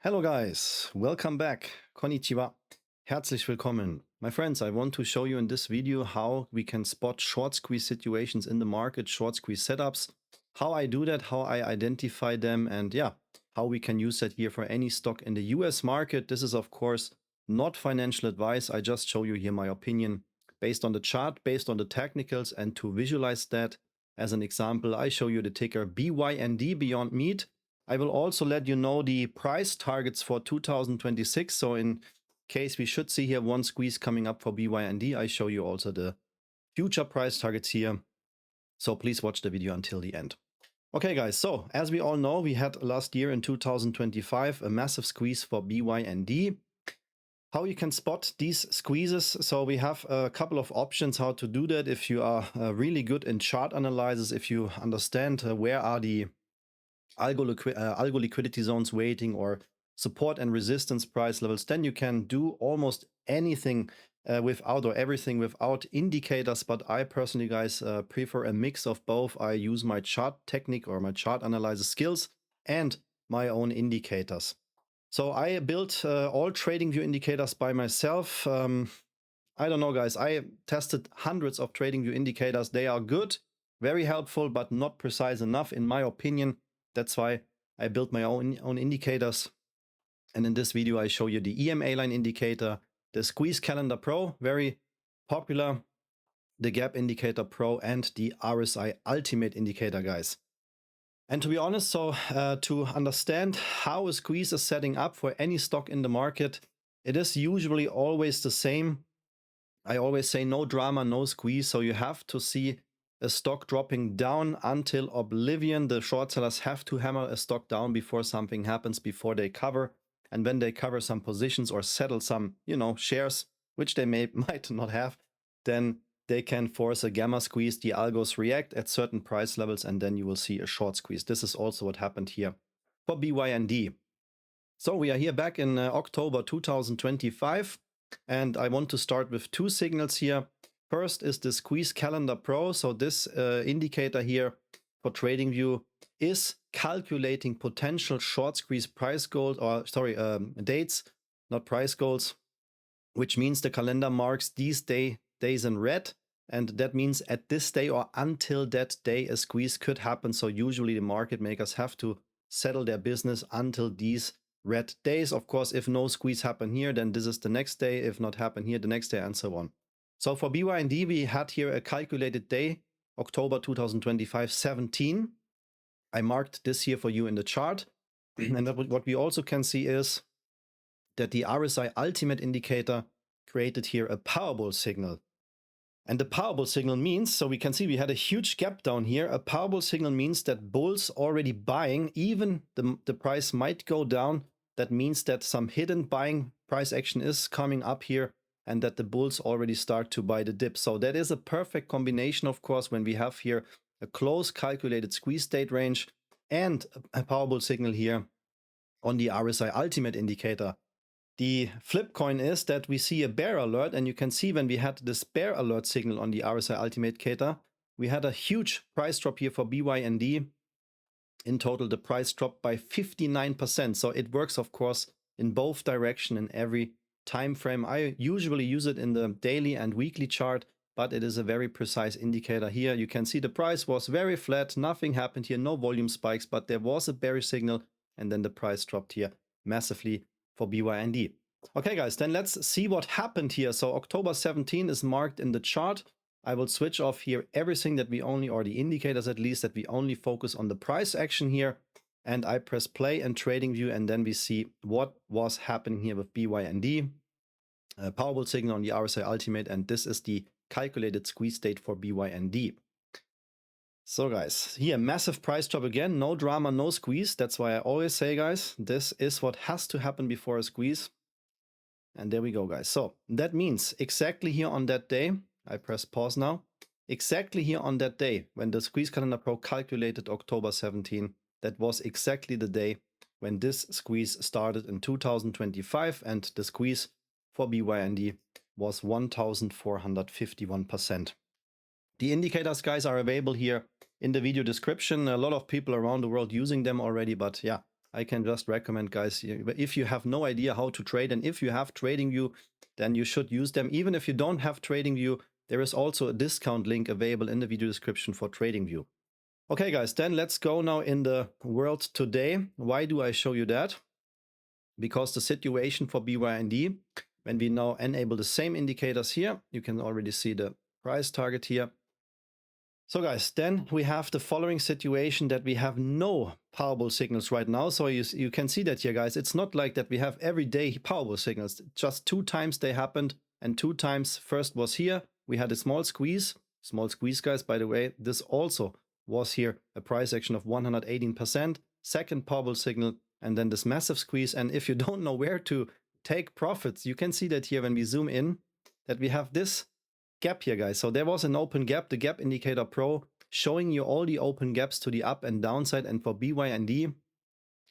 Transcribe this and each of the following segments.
Hello guys, welcome back. Konnichiwa. Herzlich willkommen. My friends, I want to show you in this video how we can spot short squeeze situations in the market, short squeeze setups, how I do that, how I identify them, and yeah, how we can use that here for any stock in the US market. This is of course not financial advice. I just show you here my opinion based on the chart, based on the technicals, and to visualize that as an example, I show you the ticker BYND, Beyond Meat. I will also let you know the price targets for 2026. So in case we should see here one squeeze coming up for BYND, I show you also the future price targets here. So please watch the video until the end. Okay guys, so as we all know, we had last year in 2025 a massive squeeze for BYND. How you can spot these squeezes? So we have a couple of options how to do that. If you are really good in chart analysis, if you understand where are the algo liquidity zones waiting or support and resistance price levels, then you can do almost anything without or everything without indicators. But I personally, guys, prefer a mix of both. I use my chart technique or my chart analysis skills and my own indicators. So I built all TradingView indicators by myself. I don't know, guys. I tested hundreds of TradingView indicators. They are good, very helpful, but not precise enough in my opinion. That's why I built my own indicators. And in this video, I show you the EMA line indicator, the Squeeze Calendar Pro, very popular, the Gap Indicator Pro, and the RSI Ultimate Indicator, guys. And to be honest, so to understand how a squeeze is setting up for any stock in the market, it is usually always the same. I always say no drama, no squeeze. So you have to see a stock dropping down until oblivion. The short sellers have to hammer a stock down before something happens, before they cover. And when they cover some positions or settle some, shares, which they might not have, then they can force a gamma squeeze. The algos react at certain price levels, and then you will see a short squeeze. This is also what happened here for BYND. So we are here back in October 2025, and I want to start with two signals here. First is the Squeeze Calendar Pro. So this indicator here for TradingView is calculating potential short squeeze price goals, or sorry, dates, not price goals, which means the calendar marks these days in red. And that means at this day or until that day, a squeeze could happen. So usually the market makers have to settle their business until these red days. Of course, if no squeeze happen here, then this is the next day. If not happen here, the next day, and so on. So for BYND, we had here a calculated day, October 2025, 17. I marked this here for you in the chart. And what we also can see is that the RSI Ultimate Indicator created here a Powerball signal. And the Powerball signal means, so we can see we had a huge gap down here. A Powerball signal means that bulls already buying, even the price might go down. That means that some hidden buying price action is coming up here, and that the bulls already start to buy the dip. So that is a perfect combination, of course, when we have here a close calculated squeeze state range and a Powerball signal here on the RSI Ultimate Indicator. The flip coin is that we see a bear alert, and you can see when we had this bear alert signal on the RSI Ultimate Indicator, we had a huge price drop here for BYND. In total, the price dropped by 59%. So it works, of course, in both directions in every time frame. I usually use it in the daily and weekly chart, but it is a very precise indicator here. You can see the price was very flat, nothing happened here, no volume spikes, but there was a bearish signal, and then the price dropped here massively for BYND. Okay guys, then let's see what happened here. So October 17 is marked in the chart. I will switch off here everything that we only, or the indicators at least, that we only focus on the price action here. And I press play and TradingView, and then we see what was happening here with BYND. Powerball signal on the RSI Ultimate, and this is the calculated squeeze state for BYND. So guys, here massive price drop again, no drama, no squeeze. That's why I always say, guys, this is what has to happen before a squeeze. And there we go, guys. So that means exactly here on that day, I press pause now, exactly here on that day when the Squeeze Calendar Pro calculated October 17, that was exactly the day when this squeeze started in 2025, and the squeeze for BYND was 1,451%. The indicators, guys, are available here in the video description. A lot of people around the world using them already, but yeah, I can just recommend, guys, if you have no idea how to trade, and if you have TradingView, then you should use them. Even if you don't have TradingView, there is also a discount link available in the video description for TradingView. Okay, guys, then let's go now in the world today. Why do I show you that? Because the situation for BYND, when we now enable the same indicators here, you can already see the price target here. So guys, then we have the following situation that we have no powerful signals right now. So you can see that here, guys. It's not like that we have everyday powerful signals. Just 2 times they happened, and 2 times. First was here. We had a small squeeze. Small squeeze, guys, by the way. This also was here a price action of 118%. Second powerful signal, and then this massive squeeze. And if you don't know where to take profits, you can see that here when we zoom in, that we have this gap here, guys. So there was an open gap, the gap indicator pro, showing you all the open gaps to the up and downside. And for BYND,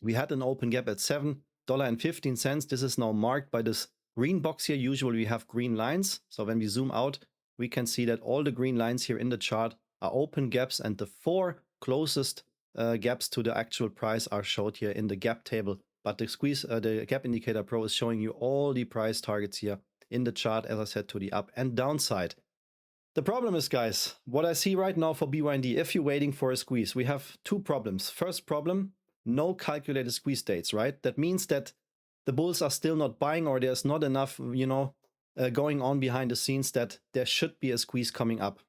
we had an open gap at $7.15. This is now marked by this green box here. Usually we have green lines. So when we zoom out, we can see that all the green lines here in the chart are open gaps, and the 4 closest gaps to the actual price are showed here in the gap table. But the gap indicator pro is showing you all the price targets here in the chart, as I said, to the up and downside. The problem is, guys, what I see right now for BYND, if you're waiting for a squeeze, we have 2 problems. First problem, no calculated squeeze dates, right? That means that the bulls are still not buying, or there's not enough, going on behind the scenes that there should be a squeeze coming up.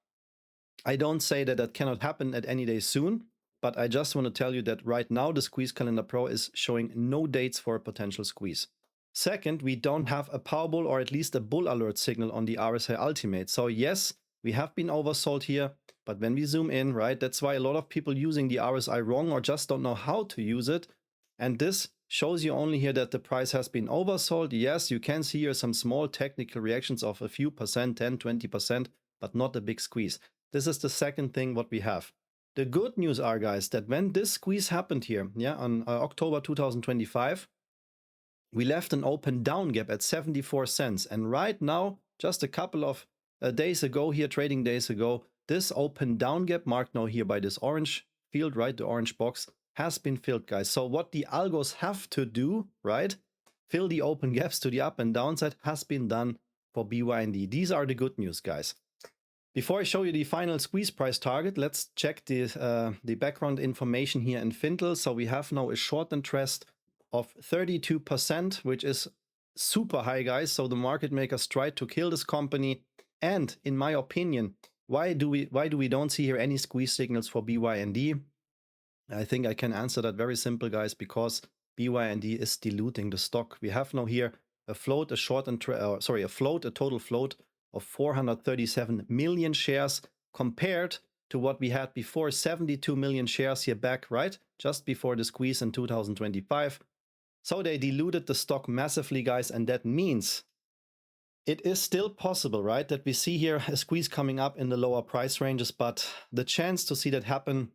I don't say that that cannot happen at any day soon, but I just want to tell you that right now the Squeeze Calendar Pro is showing no dates for a potential squeeze. Second, we don't have a Powerball or at least a bull alert signal on the RSI Ultimate. So yes, we have been oversold here, but when we zoom in, right, that's why a lot of people using the RSI wrong or just don't know how to use it. And this shows you only here that the price has been oversold. Yes, you can see here some small technical reactions of a few percent, 10, 20%, but not a big squeeze. This is the second thing what we have. The good news are, guys, that when this squeeze happened here, on October 2025, we left an open down gap at 74 cents. And right now, just a couple of days ago here, trading days ago, this open down gap marked now here by this orange field, right, the orange box, has been filled, guys. So what the algos have to do, right, fill the open gaps to the up and downside, has been done for BYND. These are the good news, guys. Before I show you the final squeeze price target, let's check the background information here in Fintel. So we have now a short interest of 32%, which is super high, guys. So the market makers tried to kill this company. And in my opinion, why do we don't see here any squeeze signals for BYND? I think I can answer that very simple, guys, because BYND is diluting the stock. We have now here a float, a total float of 437 million shares compared to what we had before, 72 million shares here back, right? Just before the squeeze in 2025. So they diluted the stock massively, guys, and that means it is still possible, right, that we see here a squeeze coming up in the lower price ranges, but the chance to see that happen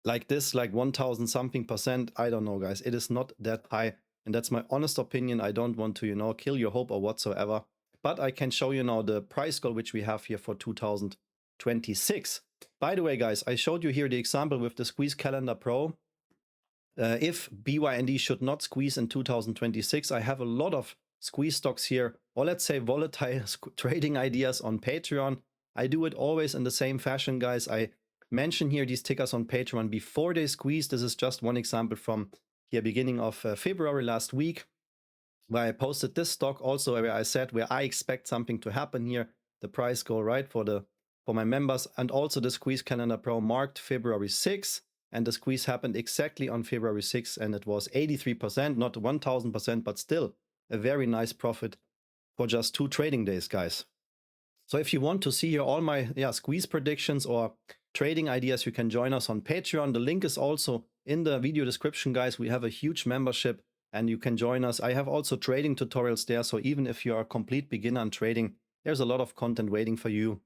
like this, like 1000 something percent, I don't know, guys. It is not that high, and that's my honest opinion. I don't want to, kill your hope or whatsoever. But I can show you now the price goal which we have here for 2026. By the way, guys, I showed you here the example with the Squeeze Calendar Pro. If BYND should not squeeze in 2026, I have a lot of squeeze stocks here, or let's say volatile trading ideas on Patreon. I do it always in the same fashion, guys. I mention here these tickers on Patreon before they squeeze. This is just one example from here beginning of February last week, where I posted this stock also, where I said where I expect something to happen here, the price goal, right, for my members, and also the Squeeze Calendar Pro marked February 6th, and the squeeze happened exactly on February 6th, and it was 83%, not 1000%, but still a very nice profit for just 2 trading days, guys. So if you want to see here all my squeeze predictions or trading ideas, you can join us on Patreon. The link is also in the video description, guys. We have a huge membership, and you can join us. I have also trading tutorials there, so even if you are a complete beginner in trading, there's a lot of content waiting for you.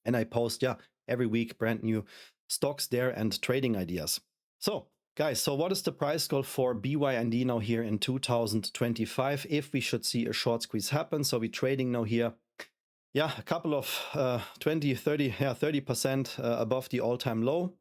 And I post, every week brand new stocks there and trading ideas. So, guys, so what is the price goal for BYND now here in 2025 if we should see a short squeeze happen? So we're trading now here, a couple of 30% above the all-time low,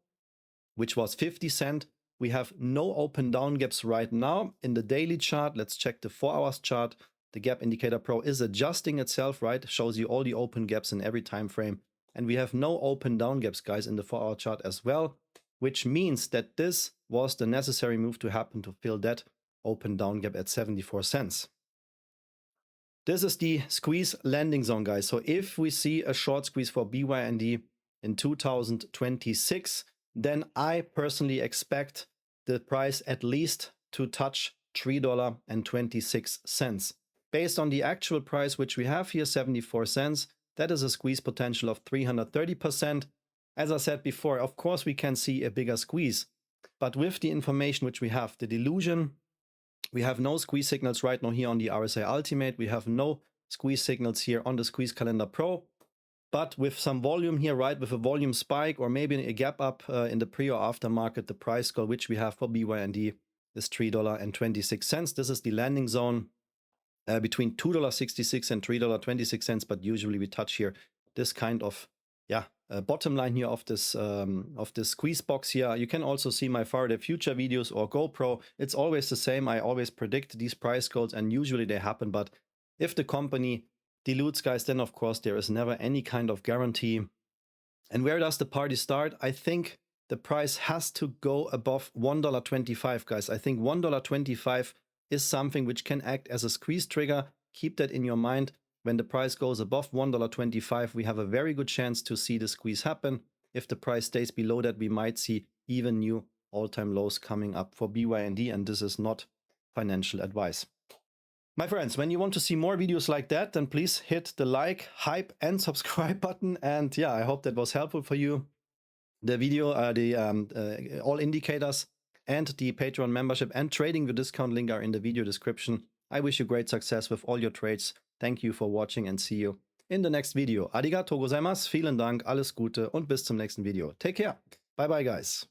which was 50 cents. We have no open down gaps right now. In the daily chart, let's check the 4 hours chart. The gap indicator pro is adjusting itself, right? Shows you all the open gaps in every time frame. And we have no open down gaps, guys, in the 4 hour chart as well, which means that this was the necessary move to happen to fill that open down gap at 74 cents. This is the squeeze landing zone, guys. So if we see a short squeeze for BYND in 2026, then I personally expect the price at least to touch $3.26. Based on the actual price, which we have here, 74 cents, that is a squeeze potential of 330%. As I said before, of course, we can see a bigger squeeze, but with the information which we have, the delusion, we have no squeeze signals right now here on the RSI Ultimate. We have no squeeze signals here on the Squeeze Calendar Pro. But with some volume here, right, with a volume spike or maybe a gap up in the pre or after market, the price call which we have for BYND is $3.26. This is the landing zone between $2.66 and $3.26. But usually we touch here this kind of bottom line here of this squeeze box here. You can also see my Faraday Future videos or GoPro. It's always the same. I always predict these price calls and usually they happen. But if the company dilutes, guys, then of course there is never any kind of guarantee. And where does the party start? I think the price has to go above $1.25, guys. I think $1.25 is something which can act as a squeeze trigger. Keep that in your mind. When the price goes above $1.25, we have a very good chance to see the squeeze happen. If the price stays below that, we might see even new all-time lows coming up for BYND, and this is not financial advice. My friends, when you want to see more videos like that, then please hit the like, hype, and subscribe button. And yeah, I hope that was helpful for you. The video, all indicators and the Patreon membership and TradingView discount link are in the video description. I wish you great success with all your trades. Thank you for watching and see you in the next video. Arigatou gozaimasu, vielen Dank, alles Gute und bis zum nächsten Video. Take care. Bye bye, guys.